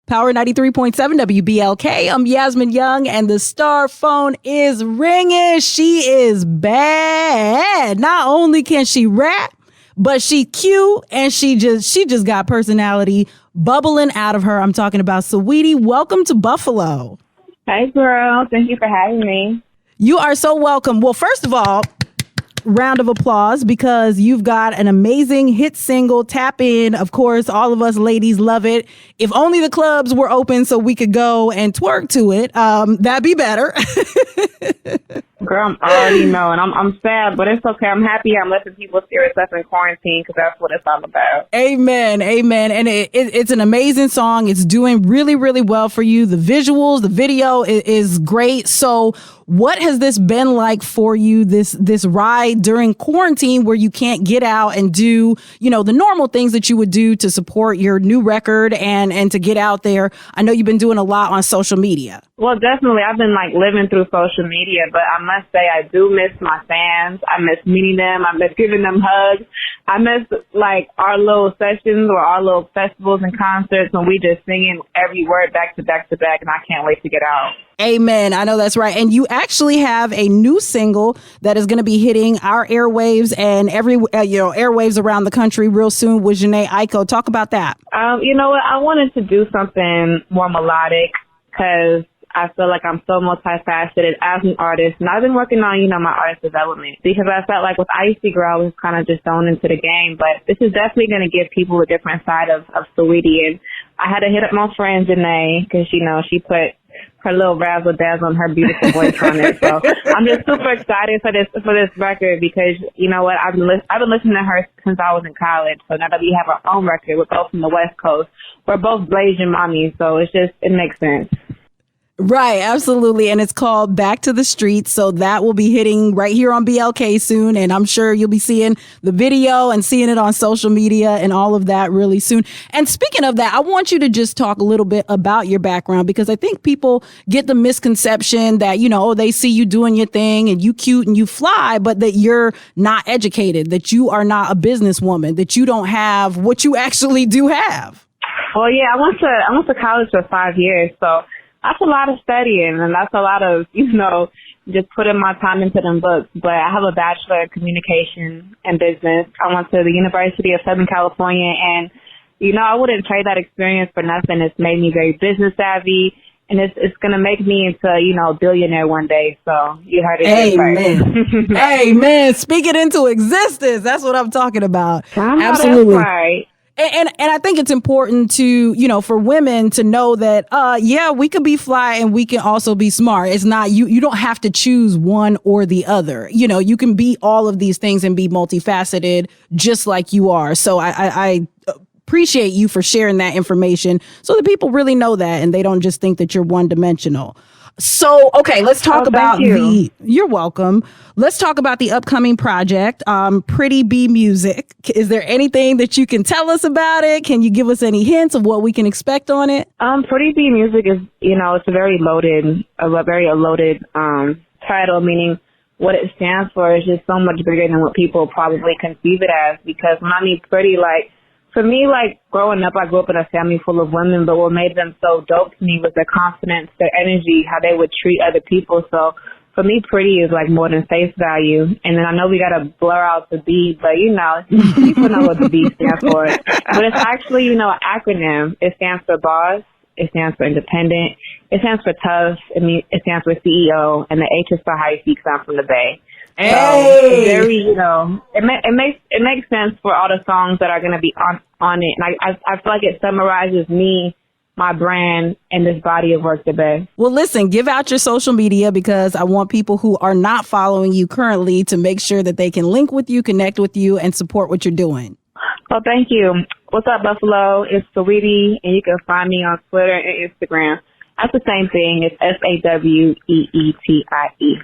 Power 93.7 WBLK. I'm Yasmin Young, and the star phone is ringing. She is bad. Not only can she rap, but she cute, and she just got personality bubbling out of her. I'm talking about Saweetie. Welcome to Buffalo. Hey, girl. Thank you for having me. You are so welcome. Well, first of all, round of applause, because you've got an amazing hit single, Tap In. Of course, all of us ladies love it. If only the clubs were open so we could go and twerk to it, that'd be better. Girl, I'm already knowing. I'm sad, but it's okay. I'm happy I'm letting people serious up in quarantine because that's what it's all about. Amen. Amen. And it's an amazing song. It's doing really, really well for you. The visuals, the video is great. So what has this been like for you, this ride during quarantine where you can't get out and do, the normal things that you would do to support your new record and to get out there? I know you've been doing a lot on social media. Well, definitely. I've been living through social media, but I must say I do miss my fans. I miss meeting them. I miss giving them hugs. I miss our little sessions or our little festivals and concerts when we just singing every word back to back to back, and I can't wait to get out. Amen. I know that's right. And you actually have a new single that is going to be hitting our airwaves and airwaves around the country real soon with Jhené Aiko. Talk about that. You know what? I wanted to do something more melodic because I feel like I'm so multifaceted as an artist, and I've been working on, my artist development because I felt like with Icy Girl, I was kind of just thrown into the game, but this is definitely going to give people a different side of Saweetie, and I had to hit up my friend Jhené because, she put her little razzle dazzle on her beautiful voice on it. So I'm just super excited for this record because, you know what, I've been listening to her since I was in college. So now that we have our own record, we're both from the West Coast. We're both Blasian mommies, so it makes sense. Right, absolutely. And it's called Back to the Streets. So that will be hitting right here on BLK soon. And I'm sure you'll be seeing the video and seeing it on social media and all of that really soon. And speaking of that, I want you to just talk a little bit about your background, because I think people get the misconception that, they see you doing your thing and you cute and you fly, but that you're not educated, that you are not a businesswoman, that you don't have what you actually do have. Well, yeah, I went to college for 5 years. So that's a lot of studying, and that's a lot of, just putting my time into them books. But I have a bachelor in communication and business. I went to the University of Southern California, and, I wouldn't trade that experience for nothing. It's made me very business savvy, and it's going to make me into, a billionaire one day. So you heard it. Amen. Amen. Speak it into existence. That's what I'm talking about. Absolutely. That's right. And I think it's important to, for women to know that, we could be fly and we can also be smart. It's not, you don't have to choose one or the other. You can be all of these things and be multifaceted just like you are. So I appreciate you for sharing that information so that people really know that and they don't just think that you're one dimensional. So, okay, let's talk about you're welcome. Let's talk about the upcoming project, Pretty Bee Music. Is there anything that you can tell us about it? Can you give us any hints of what we can expect on it? Pretty Bee Music is, it's a very loaded title, meaning what it stands for is just so much bigger than what people probably conceive it as. Because when I mean pretty, for me, growing up, I grew up in a family full of women, but what made them so dope to me was their confidence, their energy, how they would treat other people. So for me, pretty is more than face value. And then I know we got to blur out the B, but people know what the B stands for. But it's actually, an acronym. It stands for boss. It stands for independent. It stands for tough. It stands for CEO. And the H is for hyphy because I'm from the Bay. Hey. So very, it makes sense for all the songs that are going to be on it. And I feel like it summarizes me, my brand, and this body of work the best. Well, listen, give out your social media because I want people who are not following you currently to make sure that they can link with you, connect with you, and support what you're doing. Well, thank you. What's up, Buffalo? It's Saweetie, and you can find me on Twitter and Instagram. That's the same thing. It's SAWEETIE.